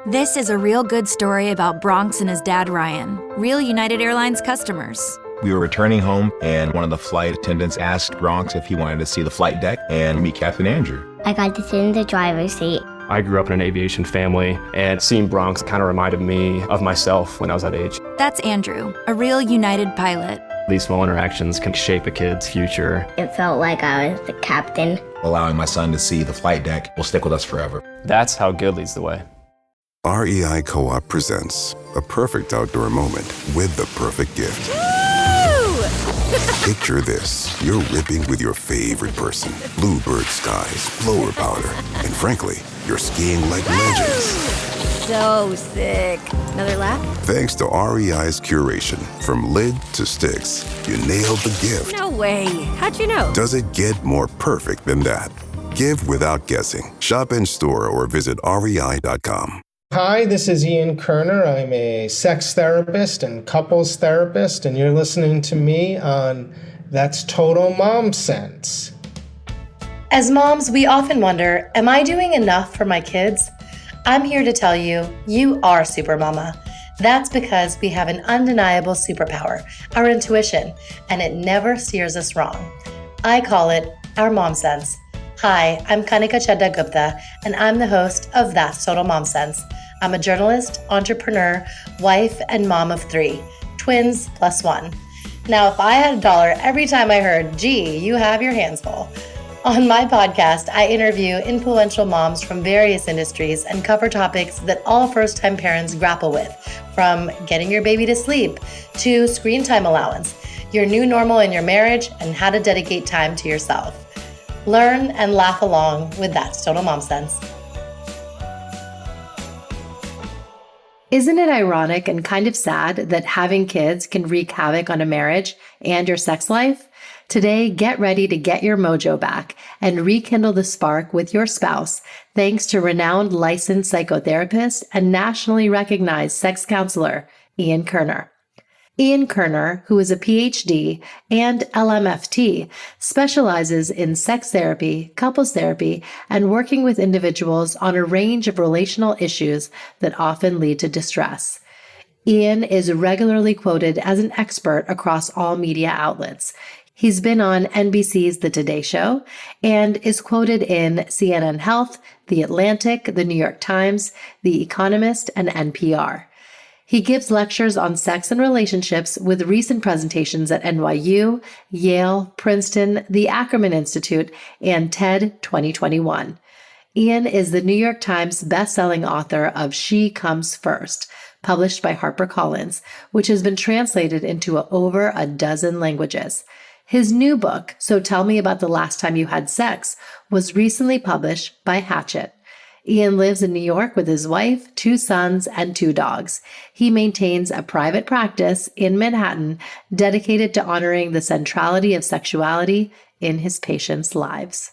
This is a real good story about Bronx and his dad, Ryan, real United Airlines customers. We were returning home, and one of the flight attendants asked Bronx if he wanted to see the flight deck and meet Captain Andrew. I got to sit in the driver's seat. I grew up in an aviation family, and seeing Bronx kind of reminded me of myself when I was that age. That's Andrew, a real United pilot. These small interactions can shape a kid's future. It felt like I was the captain. Allowing my son to see the flight deck will stick with us forever. That's how good leads the way. REI Co-op presents a perfect outdoor moment with the perfect gift. Picture this. You're ripping with your favorite person. Bluebird skies, blower powder, and frankly, you're skiing like legends. So sick. Another lap? Thanks to REI's curation, from lid to sticks, you nailed the gift. No way. How'd you know? Does it get more perfect than that? Give without guessing. Shop in store or visit rei.com. Hi, this is Ian Kerner. I'm a sex therapist and couples therapist, and you're listening to me on That's Total Mom Sense. As moms, we often wonder, am I doing enough for my kids? I'm here to tell you, you are super mama. That's because we have an undeniable superpower, our intuition, and it never steers us wrong. I call it our mom sense. Hi, I'm Kanika Chedda Gupta, and I'm the host of That's Total Mom Sense. I'm a journalist, entrepreneur, wife, and mom of 3, twins plus 1. Now, if I had $1 every time I heard, gee, you have your hands full. On my podcast, I interview influential moms from various industries and cover topics that all first-time parents grapple with, from getting your baby to sleep to screen time allowance, your new normal in your marriage, and how to dedicate time to yourself. Learn and laugh along with That's Total Mom Sense. Isn't it ironic and kind of sad that having kids can wreak havoc on a marriage and your sex life? Today, get ready to get your mojo back and rekindle the spark with your spouse, thanks to renowned licensed psychotherapist and nationally recognized sex counselor, Ian Kerner. Ian Kerner, who is a PhD and LMFT, specializes in sex therapy, couples therapy, and working with individuals on a range of relational issues that often lead to distress. Ian is regularly quoted as an expert across all media outlets. He's been on NBC's The Today Show and is quoted in CNN Health, The Atlantic, The New York Times, The Economist, and NPR. He gives lectures on sex and relationships with recent presentations at NYU, Yale, Princeton, the Ackerman Institute, and TED 2021. Ian is the New York Times best-selling author of She Comes First, published by Harper Collins, which has been translated into over a dozen languages. His new book, So Tell Me About the Last Time You Had Sex, was recently published by Hachette. Ian lives in New York with his wife, 2 sons, and 2 dogs. He maintains a private practice in Manhattan dedicated to honoring the centrality of sexuality in his patients' lives.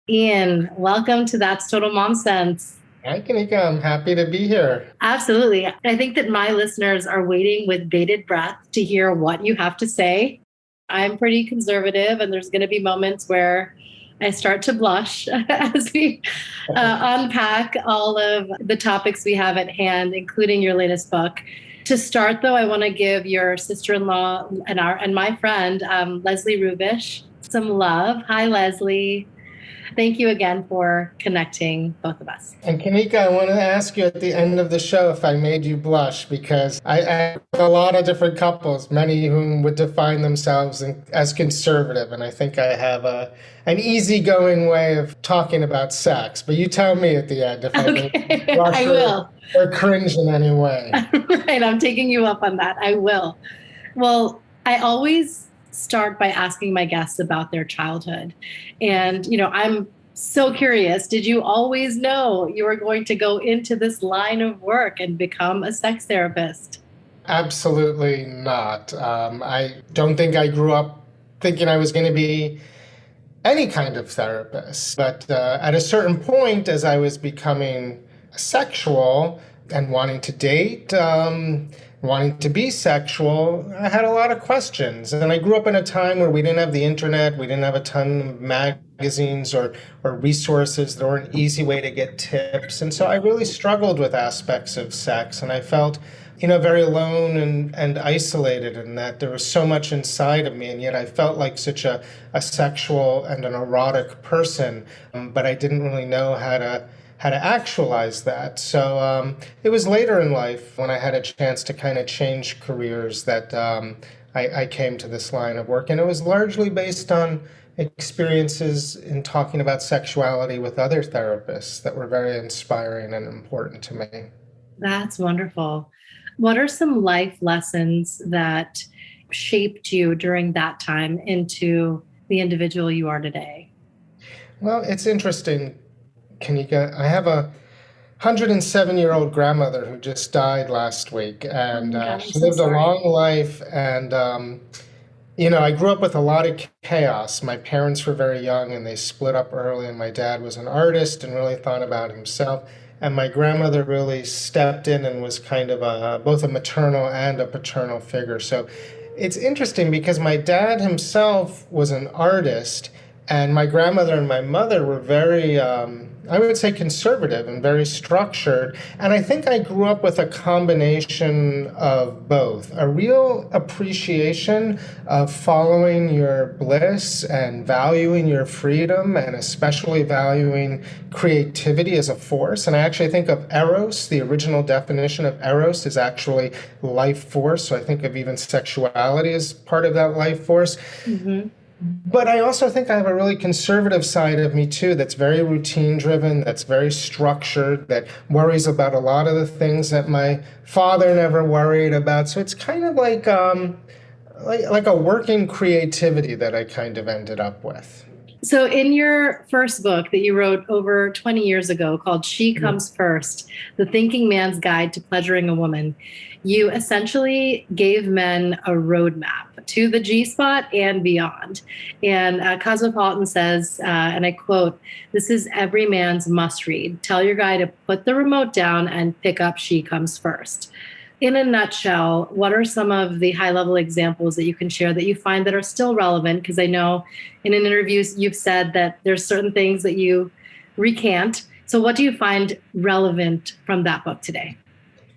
Ian, welcome to That's Total Mom Sense. Hi, Kanika. I'm happy to be here. Absolutely. I think that my listeners are waiting with bated breath to hear what you have to say. I'm pretty conservative, and there's going to be moments where I start to blush as we unpack all of the topics we have at hand, including your latest book. To start, though, I want to give your sister-in-law and my friend, Leslie Rubish, some love. Hi, Leslie. Thank you again for connecting both of us. And Kanika, I want to ask you at the end of the show if I made you blush, because I have a lot of different couples, many whom would define themselves as conservative. And I think I have an easygoing way of talking about sex. But you tell me at the end if I made you blush I will. or cringe in any way. Right, I'm taking you up on that. I will. Well, I always start by asking my guests about their childhood. And, I'm so curious. Did you always know you were going to go into this line of work and become a sex therapist? Absolutely not. I don't think I grew up thinking I was going to be any kind of therapist. But at a certain point, as I was becoming sexual and wanting to date, wanting to be sexual, I had a lot of questions. And I grew up in a time where we didn't have the internet, we didn't have a ton of magazines or resources. There weren't an easy way to get tips. And so I really struggled with aspects of sex, and I felt very alone and isolated in that there was so much inside of me, and yet I felt like such a sexual and an erotic person, but I didn't really know how to actualize that. So it was later in life when I had a chance to kind of change careers that I came to this line of work, and it was largely based on experiences in talking about sexuality with other therapists that were very inspiring and important to me. That's wonderful. What are some life lessons that shaped you during that time into the individual you are today? Well, it's interesting. I have a 107-year-old grandmother who just died last week, and she lived a long life. And, I grew up with a lot of chaos. My parents were very young and they split up early, and my dad was an artist and really thought about himself. And my grandmother really stepped in and was kind of both a maternal and a paternal figure. So it's interesting because my dad himself was an artist, and my grandmother and my mother were very, I would say, conservative and very structured. And I think I grew up with a combination of both, a real appreciation of following your bliss and valuing your freedom, and especially valuing creativity as a force. And I actually think of Eros, the original definition of Eros is actually life force. So I think of even sexuality as part of that life force. Mm-hmm. But I also think I have a really conservative side of me, too, that's very routine-driven, that's very structured, that worries about a lot of the things that my father never worried about. So it's kind of like a working creativity that I kind of ended up with. So in your first book that you wrote over 20 years ago called She Comes First, The Thinking Man's Guide to Pleasuring a Woman, you essentially gave men a roadmap to the G-spot and beyond. And Cosmopolitan says, and I quote, "This is every man's must-read. Tell your guy to put the remote down and pick up She Comes First." In a nutshell, what are some of the high-level examples that you can share that you find that are still relevant? Because I know in an interview you've said that there's certain things that you recant. So what do you find relevant from that book today?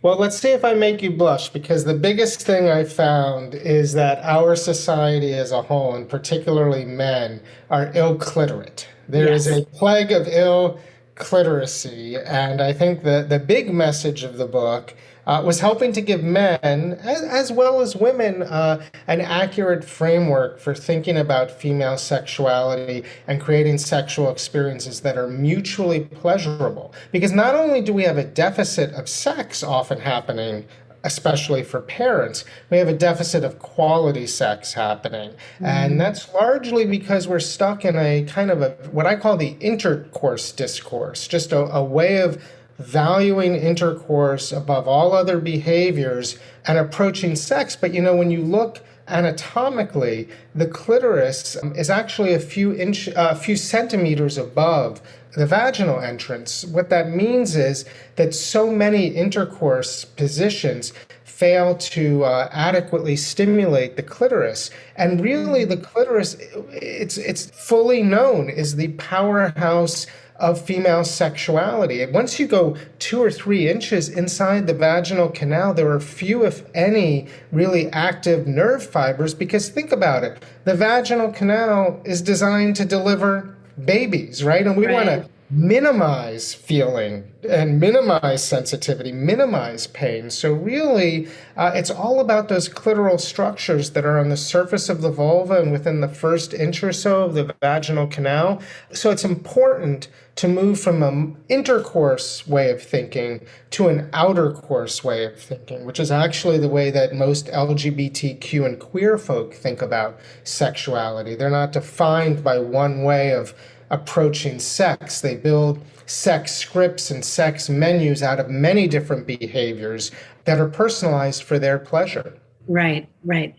Well, let's see if I make you blush, because the biggest thing I found is that our society as a whole, and particularly men, are ill-cliterate. There is a plague of ill-cliteracy, and I think the big message of the book was helping to give men, as well as women, an accurate framework for thinking about female sexuality and creating sexual experiences that are mutually pleasurable. Because not only do we have a deficit of sex often happening, especially for parents, we have a deficit of quality sex happening. And that's largely because we're stuck in a kind of what I call the intercourse discourse, just a way of valuing intercourse above all other behaviors and approaching sex. But when you look anatomically, the clitoris is actually a few centimeters above the vaginal entrance. What that means is that so many intercourse positions fail to adequately stimulate the clitoris. And really the clitoris, it's fully known, is the powerhouse of female sexuality. And once you go 2 or 3 inches inside the vaginal canal, there are few, if any, really active nerve fibers, because think about it, the vaginal canal is designed to deliver babies, right? And we want to minimize feeling and minimize sensitivity, minimize pain. So really, it's all about those clitoral structures that are on the surface of the vulva and within the first inch or so of the vaginal canal. So it's important to move from an intercourse way of thinking to an outer course way of thinking, which is actually the way that most LGBTQ and queer folk think about sexuality. They're not defined by one way of approaching sex. They build sex scripts and sex menus out of many different behaviors that are personalized for their pleasure. Right, right.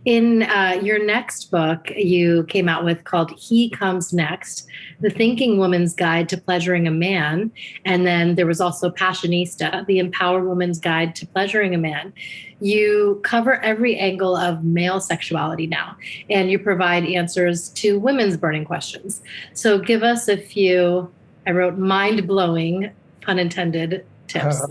In your next book, you came out with called He Comes Next, The Thinking Woman's Guide to Pleasuring a Man. And then there was also Passionista, The Empowered Woman's Guide to Pleasuring a Man. You cover every angle of male sexuality now, and you provide answers to women's burning questions. So give us a few, I wrote mind-blowing, pun intended, tips.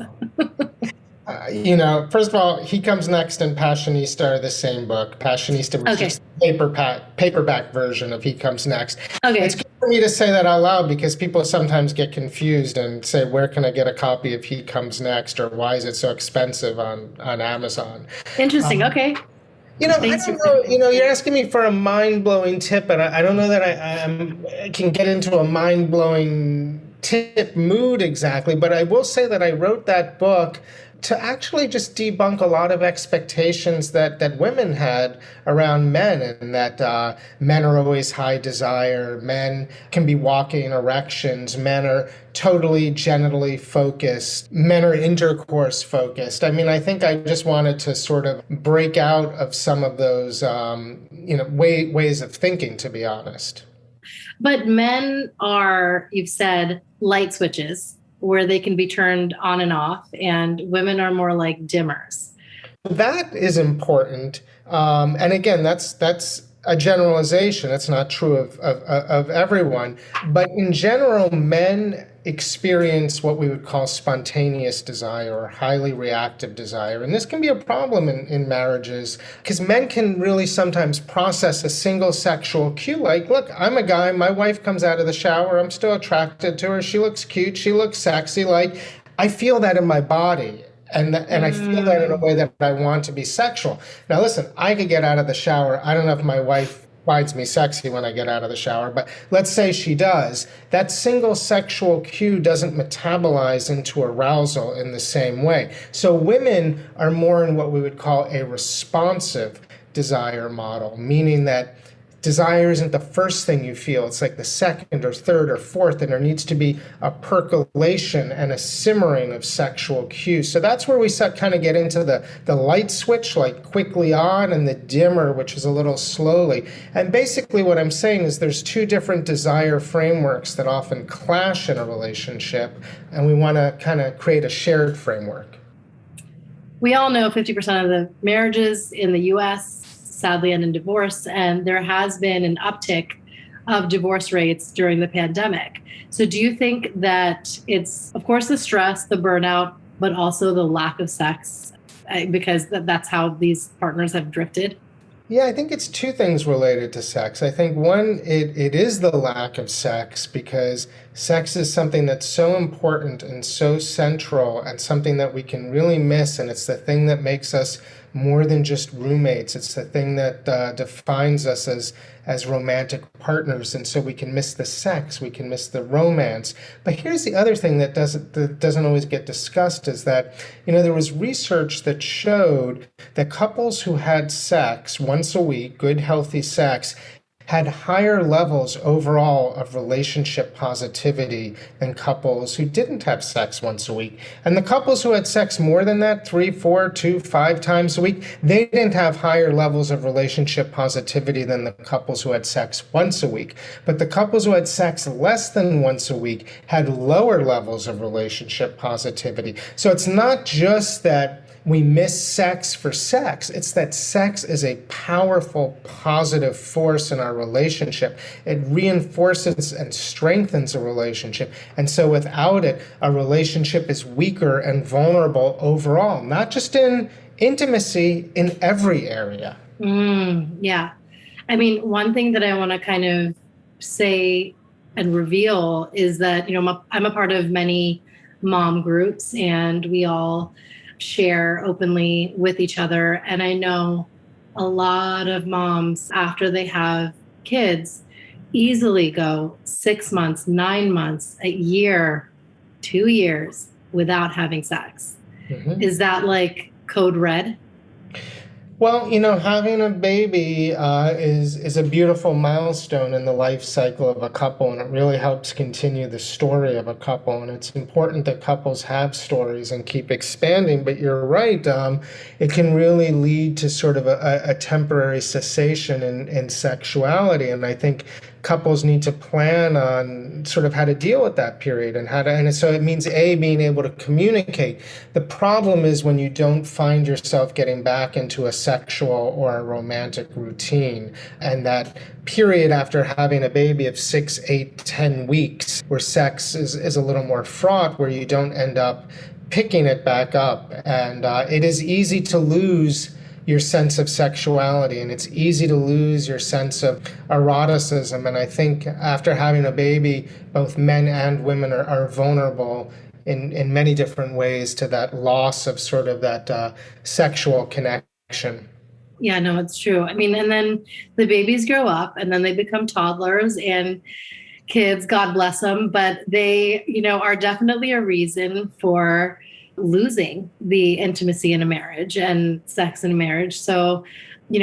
First of all, He Comes Next and Passionista are the same book. Passionista was just the paperback version of He Comes Next. Okay. It's good for me to say that out loud because people sometimes get confused and say, where can I get a copy of He Comes Next, or why is it so expensive on Amazon? Interesting. Okay. I don't know, you're asking me for a mind-blowing tip, and I don't know that I can get into a mind-blowing tip mood exactly, but I will say that I wrote that book to actually just debunk a lot of expectations that women had around men, and that men are always high desire, men can be walking erections, men are totally genitally focused, men are intercourse focused. I mean, I think I just wanted to sort of break out of some of those ways of thinking, to be honest. But men are, you've said, light switches where they can be turned on and off, and women are more like dimmers. That is important. And again, that's a generalization. It's not true of everyone. But in general, men experience what we would call spontaneous desire or highly reactive desire. And this can be a problem in marriages because men can really sometimes process a single sexual cue. Like, look, I'm a guy, my wife comes out of the shower, I'm still attracted to her, she looks cute, she looks sexy. Like, I feel that in my body. And I feel that in a way that I want to be sexual. Now, listen, I could get out of the shower. I don't know if my wife finds me sexy when I get out of the shower, but let's say she does. That single sexual cue doesn't metabolize into arousal in the same way. So women are more in what we would call a responsive desire model, meaning that desire isn't the first thing you feel. It's like the second or third or fourth, and there needs to be a percolation and a simmering of sexual cues. So that's where we kind of get into the light switch, like quickly on, and the dimmer, which is a little slowly. And basically what I'm saying is there's two different desire frameworks that often clash in a relationship, and we want to kind of create a shared framework. We all know 50% of the marriages in the U.S. sadly end in divorce, and there has been an uptick of divorce rates during the pandemic. So do you think that it's, of course, the stress, the burnout, but also the lack of sex, because that's how these partners have drifted? Yeah, I think it's two things related to sex. I think one, it is the lack of sex, because sex is something that's so important and so central and something that we can really miss. And it's the thing that makes us more than just roommates. It's the thing that defines us as romantic partners. And so we can miss the sex, we can miss the romance. But here's the other thing that doesn't always get discussed is that, there was research that showed that couples who had sex once a week, good, healthy sex, had higher levels overall of relationship positivity than couples who didn't have sex once a week. And the couples who had sex more than that, 3, 4, 2, 5 times a week, they didn't have higher levels of relationship positivity than the couples who had sex once a week. But the couples who had sex less than once a week had lower levels of relationship positivity. So it's not just that we miss sex for sex. It's that sex is a powerful, positive force in our relationship. It reinforces and strengthens a relationship. And so without it, a relationship is weaker and vulnerable overall, not just in intimacy, in every area. Yeah. I mean, one thing that I want to kind of say and reveal is that, I'm a part of many mom groups, and we all share openly with each other. And I know a lot of moms, after they have kids, easily go 6 months, 9 months, a year, 2 years without having sex. Mm-hmm. Is that like code red? Well, having a baby is a beautiful milestone in the life cycle of a couple, and it really helps continue the story of a couple. And it's important that couples have stories and keep expanding. But you're right, it can really lead to sort of a temporary cessation in sexuality. And I think couples need to plan on sort of how to deal with that period and so it means being able to communicate. The problem is when you don't find yourself getting back into a sexual or a romantic routine, and that period after having a baby of 6, 8, 10 weeks where sex is a little more fraught, where you don't end up picking it back up. And it is easy to lose your sense of sexuality, and it's easy to lose your sense of eroticism. And I think after having a baby, both men and women are vulnerable in many different ways to that loss of sort of that sexual connection. Yeah, no, it's true. I mean, and then the babies grow up and then they become toddlers and kids, God bless them, but they, are definitely a reason for losing the intimacy in a marriage and sex in a marriage. So,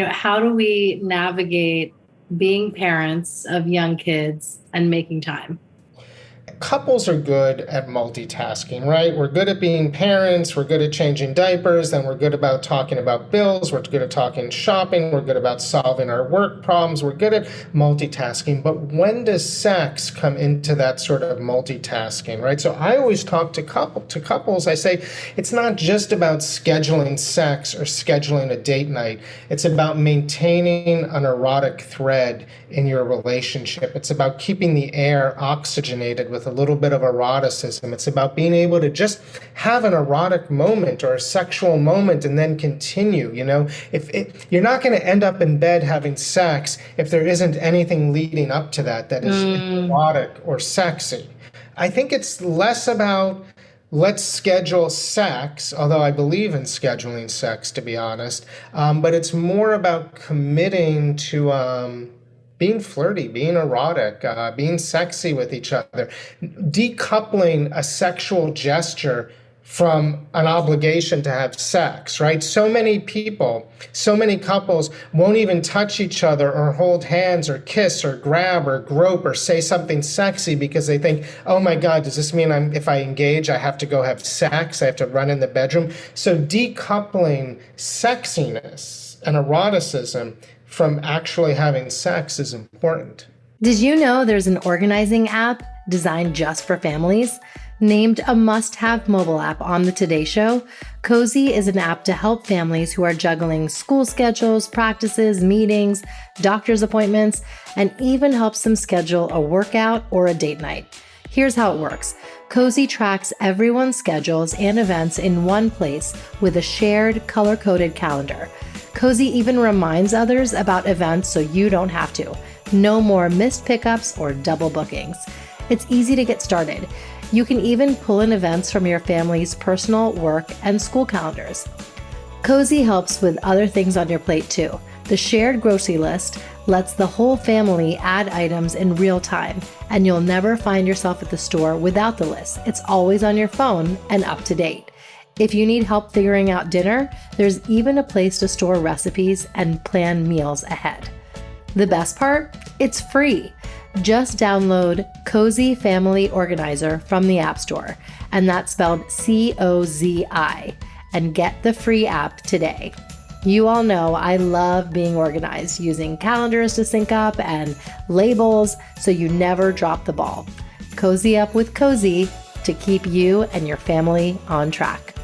how do we navigate being parents of young kids and making time? Couples are good at multitasking, right? We're good at being parents, we're good at changing diapers, then we're good about talking about bills, we're good at talking shopping, we're good about solving our work problems, we're good at multitasking. But when does sex come into that sort of multitasking, right? So I always talk to couples, I say, it's not just about scheduling sex or scheduling a date night. It's about maintaining an erotic thread in your relationship. It's about keeping the air oxygenated with a little bit of eroticism. It's about being able to just have an erotic moment or a sexual moment and then continue. If you're not going to end up in bed having sex if there isn't anything leading up to that is erotic or sexy. I think it's less about let's schedule sex, although I believe in scheduling sex, to be honest, but it's more about committing to being flirty, being erotic, being sexy with each other, decoupling a sexual gesture from an obligation to have sex, right? So many couples won't even touch each other or hold hands or kiss or grab or grope or say something sexy because they think, oh my God, does this mean if I engage, I have to go have sex? I have to run in the bedroom? So decoupling sexiness and eroticism from actually having sex is important. Did you know there's an organizing app designed just for families? Named a must-have mobile app on the Today Show, Cozy is an app to help families who are juggling school schedules, practices, meetings, doctor's appointments, and even helps them schedule a workout or a date night. Here's how it works. Cozy tracks everyone's schedules and events in one place with a shared color-coded calendar. Cozy even reminds others about events so you don't have to. No more missed pickups or double bookings. It's easy to get started. You can even pull in events from your family's personal, work, and school calendars. Cozy helps with other things on your plate too. The shared grocery list lets the whole family add items in real time, and you'll never find yourself at the store without the list. It's always on your phone and up to date. If you need help figuring out dinner, there's even a place to store recipes and plan meals ahead. The best part? It's free. Just download Cozy Family Organizer from the App Store, and that's spelled COZI, and get the free app today. You all know I love being organized, using calendars to sync up and labels so you never drop the ball. Cozy up with Cozy to keep you and your family on track.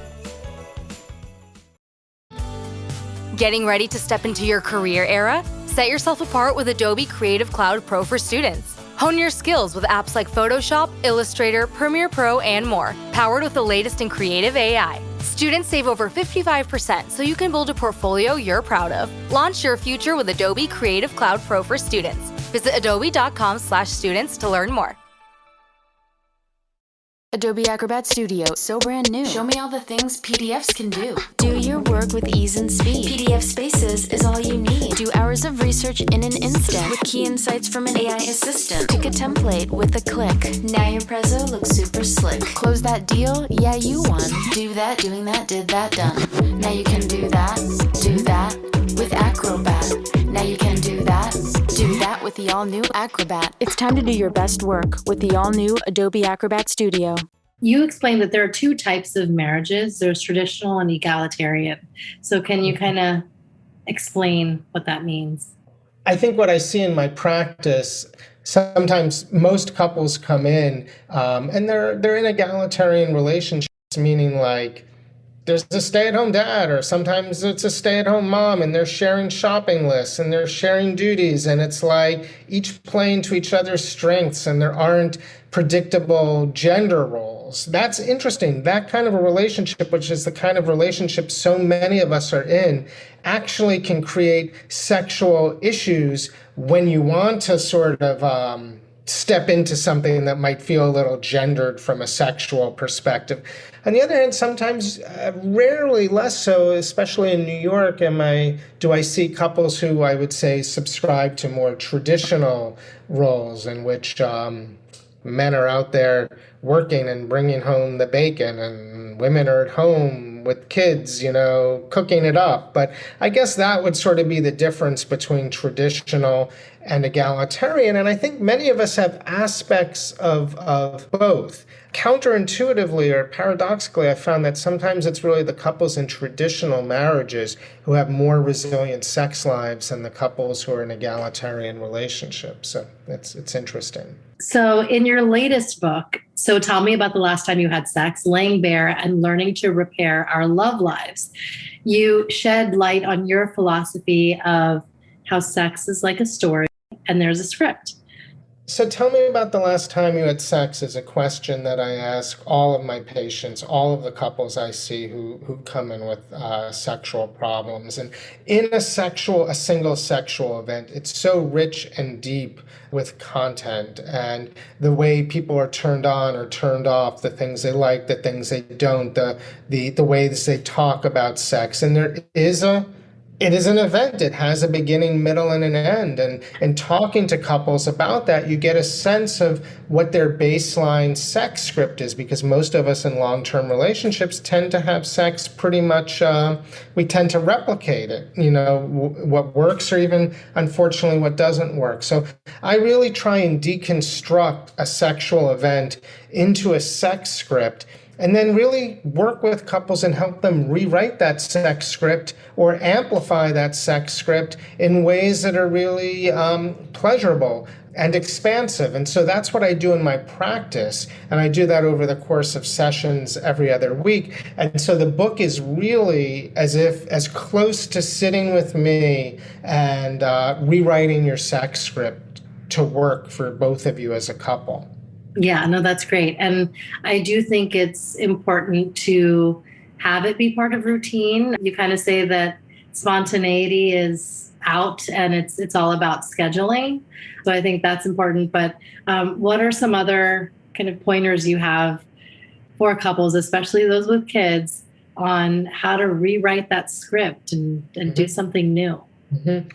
Getting ready to step into your career era? Set yourself apart with Adobe Creative Cloud Pro for students. Hone your skills with apps like Photoshop, Illustrator, Premiere Pro, and more, powered with the latest in creative AI. Students save over 55% so you can build a portfolio you're proud of. Launch your future with Adobe Creative Cloud Pro for students. Visit adobe.com/students to learn more. Adobe Acrobat Studio, so brand new. Show me all the things PDFs can do. Do your work with ease and speed. PDF Spaces is all you need. Do hours of research in an instant. With key insights from an AI assistant. Pick a template with a click. Now your prezzo looks super slick. Close that deal? Yeah, you won. Do that, doing that, did that, done. Now you can do that, with the all-new Acrobat. It's time to do your best work with the all-new Adobe Acrobat Studio. You explained that there are two types of marriages. There's traditional and egalitarian. So can you kind of explain what that means? I think what I see in my practice, sometimes most couples come in and they're in egalitarian relationships, meaning like there's a stay-at-home dad, or sometimes it's a stay-at-home mom, and they're sharing shopping lists and they're sharing duties, and it's like each playing to each other's strengths, and there aren't predictable gender roles. That's interesting. That kind of a relationship, which is the kind of relationship so many of us are in, actually can create sexual issues when you want to sort of step into something that might feel a little gendered from a sexual perspective. On the other hand, sometimes, rarely less so, especially in New York, do I see couples who I would say subscribe to more traditional roles in which men are out there working and bringing home the bacon, and women are at home with kids, cooking it up. But I guess that would sort of be the difference between traditional and egalitarian. And I think many of us have aspects of both. Counterintuitively or paradoxically, I found that sometimes it's really the couples in traditional marriages who have more resilient sex lives than the couples who are in egalitarian relationships. So it's interesting. So in your latest book, So Tell Me About the Last Time You Had Sex, Laying Bare and Learning to Repair Our Love Lives, you shed light on your philosophy of how sex is like a story and there's a script. So tell me about the last time you had sex is a question that I ask all of my patients, all of the couples I see who come in with sexual problems. And in a single sexual event, it's so rich and deep with content and the way people are turned on or turned off, the things they like, the things they don't, the ways they talk about sex. And it is an event. It has a beginning, middle, and an end. And talking to couples about that, you get a sense of what their baseline sex script is, because most of us in long-term relationships tend to have sex pretty much, we tend to replicate it, what works or even, unfortunately, what doesn't work. So I really try and deconstruct a sexual event into a sex script, and then really work with couples and help them rewrite that sex script or amplify that sex script in ways that are really pleasurable and expansive. And so that's what I do in my practice. And I do that over the course of sessions every other week. And so the book is really as close to sitting with me and rewriting your sex script to work for both of you as a couple. Yeah, no, that's great. And I do think it's important to have it be part of routine. You kind of say that spontaneity is out and it's all about scheduling. So I think that's important. But what are some other kind of pointers you have for couples, especially those with kids, on how to rewrite that script and do something new? Mm-hmm.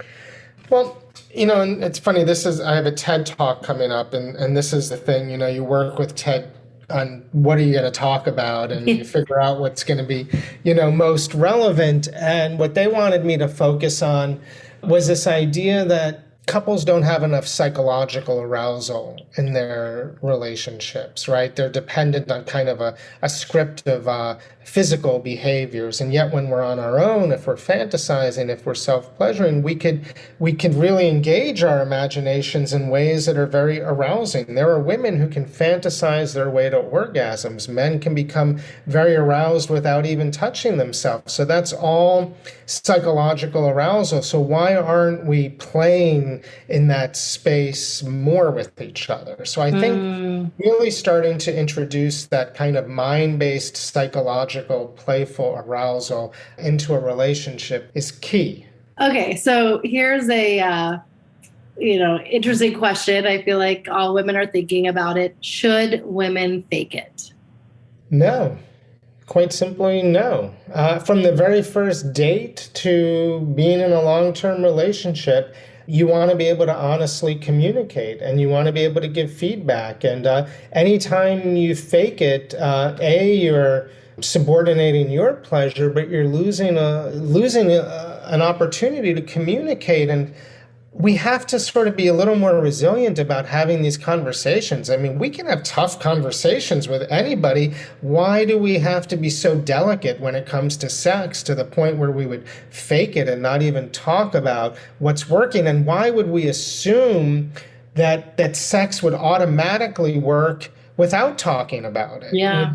Well, and it's funny, I have a TED talk coming up, and this is the thing, you work with TED on what are you going to talk about, and you figure out what's going to be, most relevant. And what they wanted me to focus on was this idea that couples don't have enough psychological arousal in their relationships, right? They're dependent on kind of a script of physical behaviors. And yet when we're on our own, if we're fantasizing, if we're self-pleasuring, we could really engage our imaginations in ways that are very arousing. There are women who can fantasize their way to orgasms. Men can become very aroused without even touching themselves. So that's all psychological arousal. So why aren't we playing in that space more with each other? So I think really starting to introduce that kind of mind-based psychological playful arousal into a relationship is key. Okay, so here's a interesting question. I feel like all women are thinking about it. Should women fake it? No. Quite simply, no. From the very first date to being in a long-term relationship, you want to be able to honestly communicate and you want to be able to give feedback. And anytime you fake it, you're subordinating your pleasure, but you're losing an opportunity to communicate. And we have to sort of be a little more resilient about having these conversations. I mean, we can have tough conversations with anybody. Why do we have to be so delicate when it comes to sex to the point where we would fake it and not even talk about what's working? And why would we assume that sex would automatically work without talking about it? Yeah.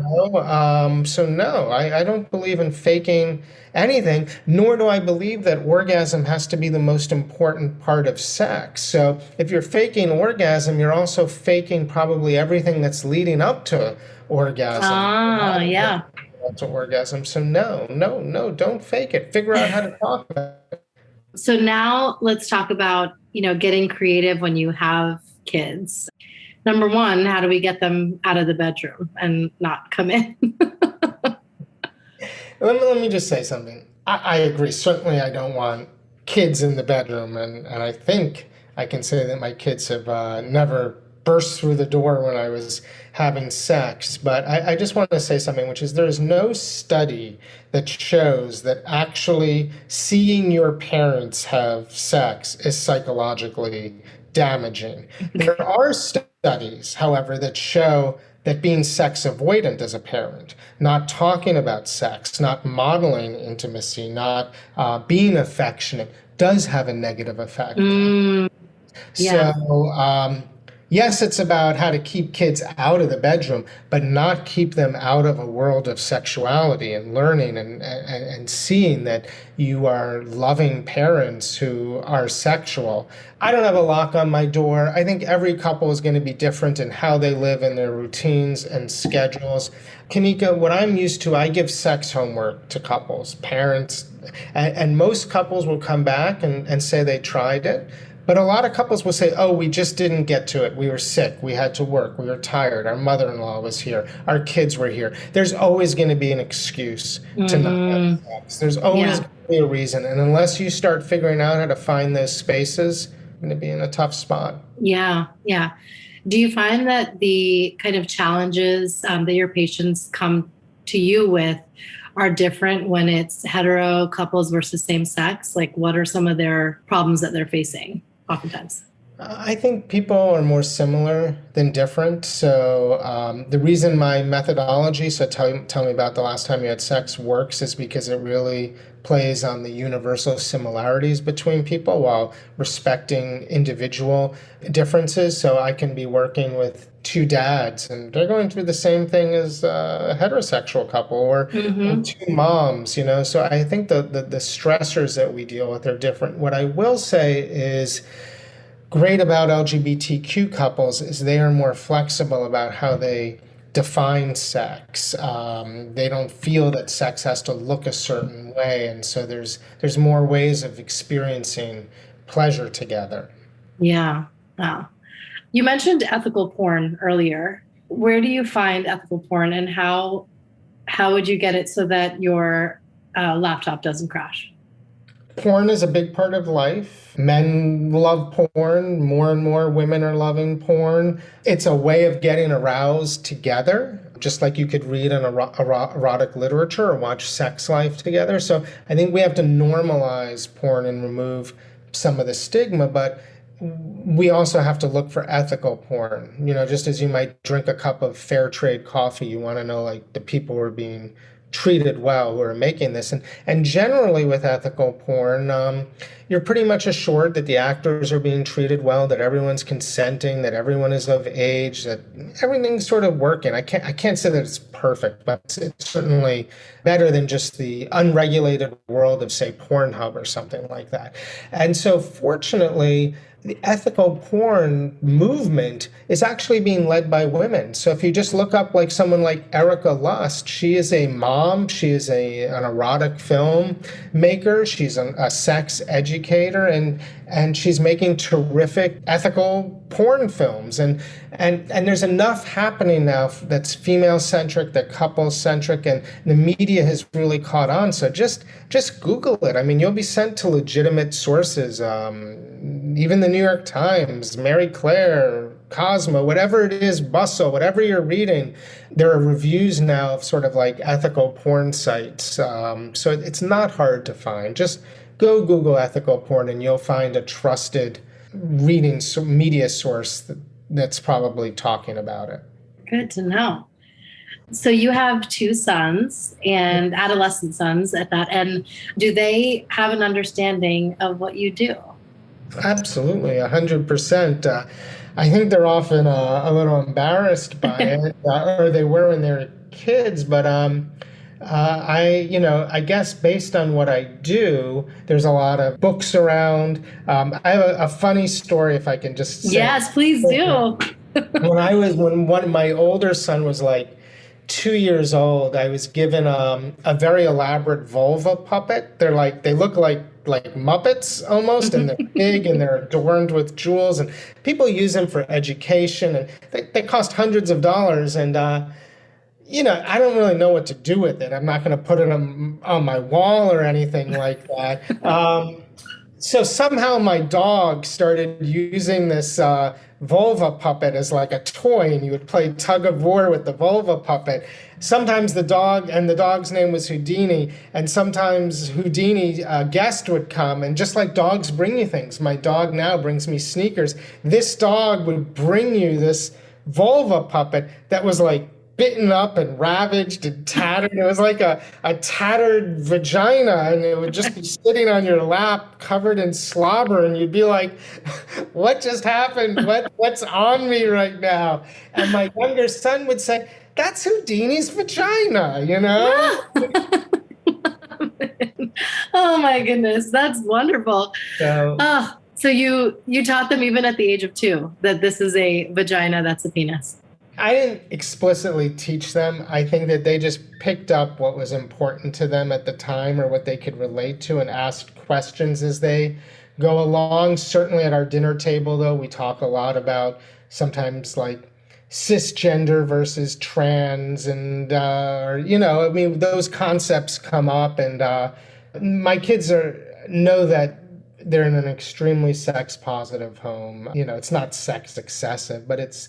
So no, I don't believe in faking anything, nor do I believe that orgasm has to be the most important part of sex. So if you're faking orgasm, you're also faking probably everything that's leading up to orgasm. Yeah. To orgasm. So no, don't fake it. Figure out how to talk about it. So now let's talk about, getting creative when you have kids. Number one, how do we get them out of the bedroom and not come in? Let me just say something. I agree. Certainly, I don't want kids in the bedroom. And I think I can say that my kids have never burst through the door when I was having sex. But I just want to say something, which is there's no study that shows that actually seeing your parents have sex is psychologically damaging. There are studies, however, that show that being sex avoidant as a parent, not talking about sex, not modeling intimacy, not being affectionate, does have a negative effect. Yeah. So, yes, it's about how to keep kids out of the bedroom, but not keep them out of a world of sexuality and learning and seeing that you are loving parents who are sexual. I don't have a lock on my door. I think every couple is going to be different in how they live in their routines and schedules. Kanika, what I'm used to, I give sex homework to couples, parents, and most couples will come back and say they tried it. But a lot of couples will say, oh, we just didn't get to it. We were sick. We had to work. We were tired. Our mother-in-law was here. Our kids were here. There's always going to be an excuse to not have sex. There's always going to be a reason. And unless you start figuring out how to find those spaces, you're going to be in a tough spot. Yeah. Do you find that the kind of challenges that your patients come to you with are different when it's hetero couples versus same sex? Like, what are some of their problems that they're facing oftentimes? I think people are more similar than different. So the reason my methodology, so tell me about the last time you had sex, works is because it really plays on the universal similarities between people while respecting individual differences. So I can be working with two dads and they're going through the same thing as a heterosexual couple or two moms, So I think the stressors that we deal with are different. What I will say is great about LGBTQ couples is they are more flexible about how they define sex. They don't feel that sex has to look a certain way, and so there's more ways of experiencing pleasure together. Yeah. Wow. You mentioned ethical porn earlier. Where do you find ethical porn, and how would you get it so that your laptop doesn't crash? Porn is a big part of life. Men love porn. More and more women are loving porn. It's a way of getting aroused together, just like you could read an erotic literature or watch Sex Life together. So I think we have to normalize porn and remove some of the stigma, but we also have to look for ethical porn. Just as you might drink a cup of fair trade coffee, you want to know like the people who are being treated well who are making this. And generally with ethical porn, you're pretty much assured that the actors are being treated well, that everyone's consenting, that everyone is of age, that everything's sort of working. I can't say that it's perfect, but it's certainly better than just the unregulated world of, say, Pornhub or something like that. And so fortunately, the ethical porn movement is actually being led by women. So if you just look up like someone like Erica Lust, she is a mom, she is an erotic film maker, she's a sex educator, and she's making terrific ethical porn films. And there's enough happening now that's female-centric, that couple-centric, and the media has really caught on. So just Google it. I mean, you'll be sent to legitimate sources, even the New York Times, Mary Claire, Cosmo, whatever it is, Bustle, whatever you're reading, there are reviews now of sort of like ethical porn sites. So it's not hard to find. Just go Google ethical porn and you'll find a trusted reading media source that's probably talking about it. Good to know. So you have 2 sons and adolescent sons at that. And do they have an understanding of what you do? Absolutely, 100%. I think they're often a little embarrassed by it, or they were when they were kids. But I guess based on what I do, there's a lot of books around. I have a funny story, if I can just say. Yes, please do. When my older son was like 2 years old, I was given a very elaborate vulva puppet. They look like Muppets almost, and they're big and they're adorned with jewels, and people use them for education, and they cost hundreds of dollars. And I don't really know what to do with it. I'm not going to put it on my wall or anything like that. So somehow my dog started using this vulva puppet as like a toy, and you would play tug of war with the vulva puppet. Sometimes the dog's name was Houdini, and sometimes Houdini, a guest would come, and just like dogs bring you things, my dog now brings me sneakers. This dog would bring you this vulva puppet that was like bitten up and ravaged and tattered. It was like a tattered vagina, and it would just be sitting on your lap covered in slobber, and you'd be like, what just happened? What's on me right now? And my younger son would say, that's Houdini's vagina, Oh my goodness, that's wonderful. So you taught them even at the age of 2 that this is a vagina, that's a penis. I didn't explicitly teach them. I think that they just picked up what was important to them at the time or what they could relate to and asked questions as they go along. Certainly at our dinner table, though, we talk a lot about sometimes like cisgender versus trans, and those concepts come up, and my kids know that they're in an extremely sex positive home. It's not sex excessive, but it's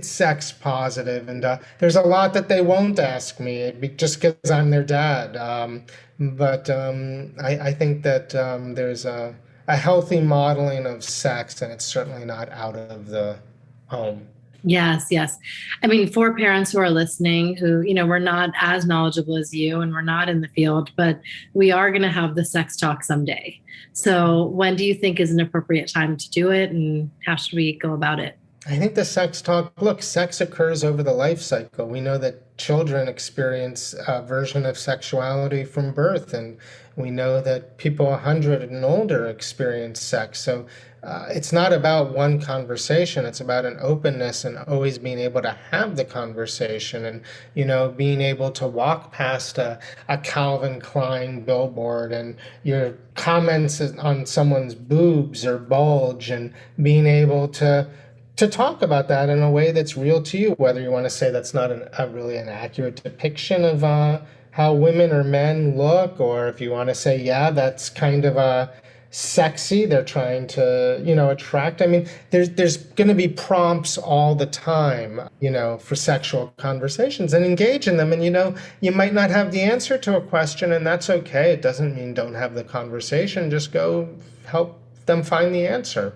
sex positive, and there's a lot that they won't ask me just because I'm their dad. I think that there's a healthy modeling of sex, and it's certainly not out of the home. Yes. I mean, for parents who are listening, who, we're not as knowledgeable as you and we're not in the field, but we are going to have the sex talk someday. So when do you think is an appropriate time to do it, and how should we go about it? I think the sex talk, look, sex occurs over the life cycle. We know that children experience a version of sexuality from birth, and we know that people 100 and older experience sex. So it's not about one conversation. It's about an openness and always being able to have the conversation, and, being able to walk past a Calvin Klein billboard and your comments on someone's boobs or bulge, and being able to talk about that in a way that's real to you, whether you want to say that's not really an accurate depiction of how women or men look, or if you want to say, yeah, that's kind of sexy, they're trying to, attract. I mean, there's going to be prompts all the time, for sexual conversations, and engage in them. And, you might not have the answer to a question, and that's okay. It doesn't mean don't have the conversation. Just go help them find the answer.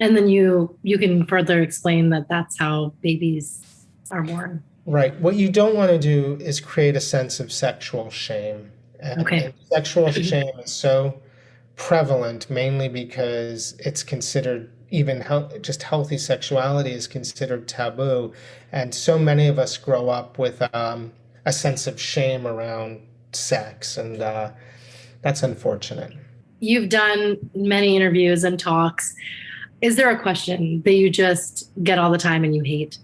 And then you can further explain that that's how babies are born. Right. What you don't want to do is create a sense of sexual shame. Okay. And sexual shame is so prevalent, mainly because it's considered, even just healthy sexuality is considered taboo. And so many of us grow up with a sense of shame around sex, and that's unfortunate. You've done many interviews and talks. Is there a question that you just get all the time and you hate?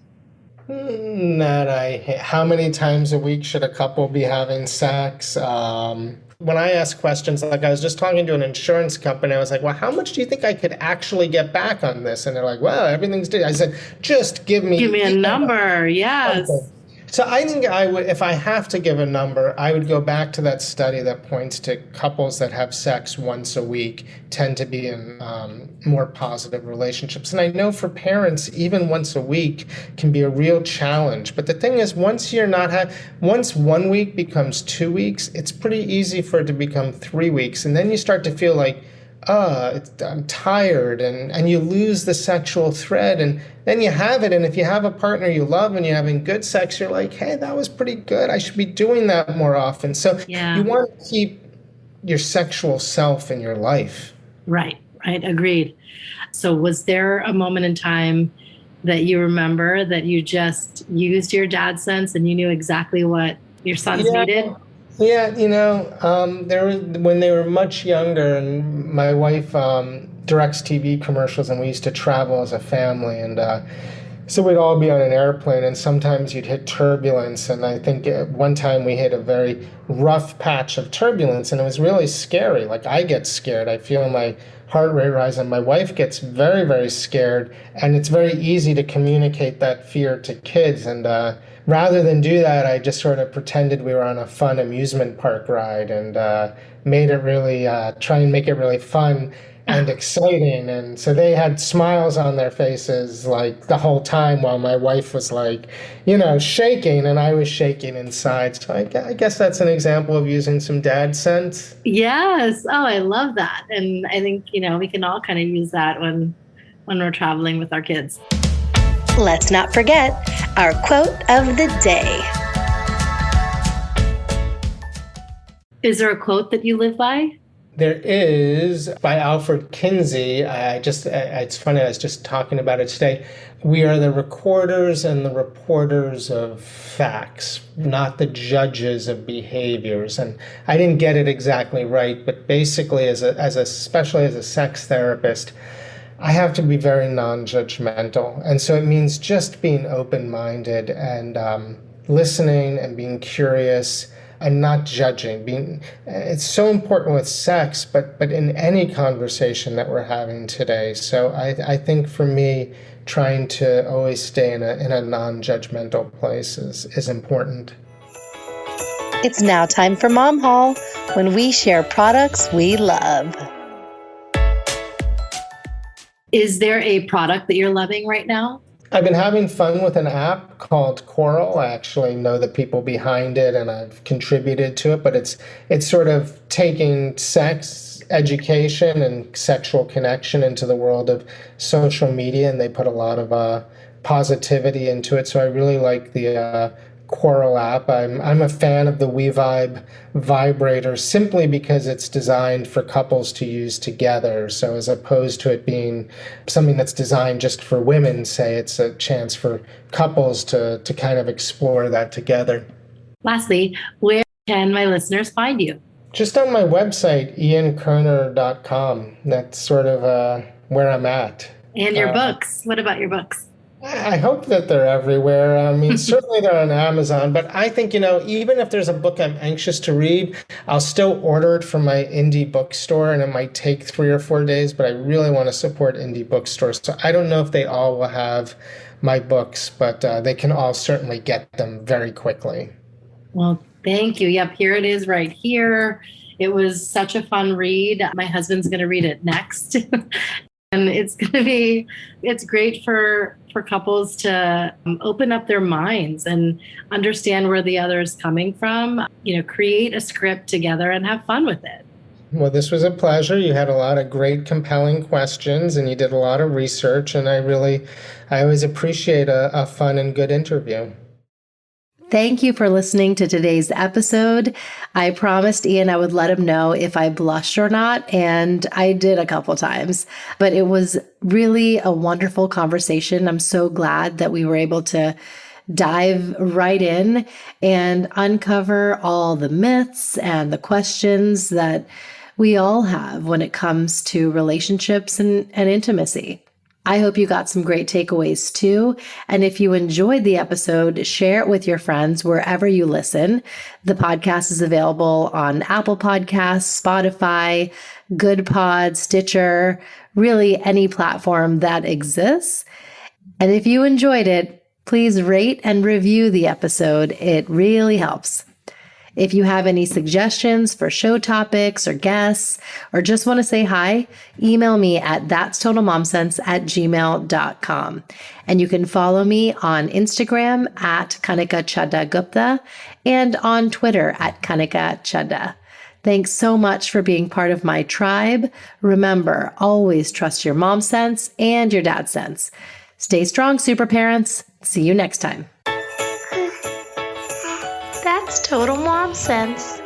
That I hate. How many times a week should a couple be having sex? When I ask questions, like I was just talking to an insurance company, I was like, well, how much do you think I could actually get back on this? And they're like, well, everything's due. I said, just give me a number. Yes. Okay. So I think I would, if I have to give a number, I would go back to that study that points to couples that have sex once a week tend to be in more positive relationships. And I know for parents, even once a week can be a real challenge. But the thing is, once 1 week becomes 2 weeks, it's pretty easy for it to become 3 weeks. And then you start to feel like, I'm tired, and you lose the sexual thread, and then you have it. And if you have a partner you love and you're having good sex, you're like, hey, that was pretty good. I should be doing that more often. So you want to keep your sexual self in your life. Right. Agreed. So was there a moment in time that you remember that you just used your dad's sense and you knew exactly what your sons needed? Yeah, there was, when they were much younger, and my wife directs TV commercials, and we used to travel as a family, and so we'd all be on an airplane, and sometimes you'd hit turbulence, and I think at one time we hit a very rough patch of turbulence, and it was really scary. Like, I get scared. I feel my heart rate rise, and my wife gets very, very scared, and it's very easy to communicate that fear to kids, and rather than do that, I just sort of pretended we were on a fun amusement park ride and made it really, try and make it really fun and exciting. And so they had smiles on their faces like the whole time while my wife was like, shaking, and I was shaking inside. So I guess that's an example of using some dad sense. Yes. Oh, I love that. And I think, we can all kind of use that when we're traveling with our kids. Let's not forget our quote of the day. Is there a quote that you live by? There is, by Alfred Kinsey. It's funny, I was just talking about it today. We are the recorders and the reporters of facts, not the judges of behaviors. And I didn't get it exactly right, but basically, especially as a sex therapist, I have to be very non-judgmental. And so it means just being open-minded and listening and being curious and not judging. It's so important with sex, but in any conversation that we're having today. So I think for me, trying to always stay in a non-judgmental place is important. It's now time for Mom Haul, when we share products we love. Is there a product that you're loving right now? I've been having fun with an app called Coral. I actually know the people behind it, and I've contributed to it, but it's sort of taking sex education and sexual connection into the world of social media, and they put a lot of positivity into it. So I really like the Coral app. I'm a fan of the WeVibe vibrator simply because it's designed for couples to use together. So as opposed to it being something that's designed just for women, say, it's a chance for couples to kind of explore that together. Lastly, where can my listeners find you? Just on my website, iankerner.com. That's sort of where I'm at. And your books. What about your books? I hope that they're everywhere. I mean, certainly they're on Amazon, but I think, even if there's a book I'm anxious to read, I'll still order it from my indie bookstore, and it might take 3 or 4 days, but I really want to support indie bookstores. So I don't know if they all will have my books, but they can all certainly get them very quickly. Well, thank you. Yep, here it is right here. It was such a fun read. My husband's going to read it next. And it's great for couples to open up their minds and understand where the other is coming from, create a script together and have fun with it. Well, this was a pleasure. You had a lot of great, compelling questions, and you did a lot of research, and I always appreciate a fun and good interview. Thank you for listening to today's episode. I promised Ian I would let him know if I blushed or not, and I did a couple times. But it was really a wonderful conversation. I'm so glad that we were able to dive right in and uncover all the myths and the questions that we all have when it comes to relationships and intimacy. I hope you got some great takeaways too. And if you enjoyed the episode, share it with your friends wherever you listen. The podcast is available on Apple Podcasts, Spotify, GoodPod, Stitcher, really any platform that exists. And if you enjoyed it, Please rate and review the episode. It really helps. If you have any suggestions for show topics or guests, or just want to say hi, email me at thatstotalmomsense@gmail.com. And you can follow me on Instagram at Kanika Chadda Gupta and on Twitter at Kanika Chadda. Thanks so much for being part of my tribe. Remember, always trust your mom sense and your dad sense. Stay strong, super parents. See you next time. That's total mom sense.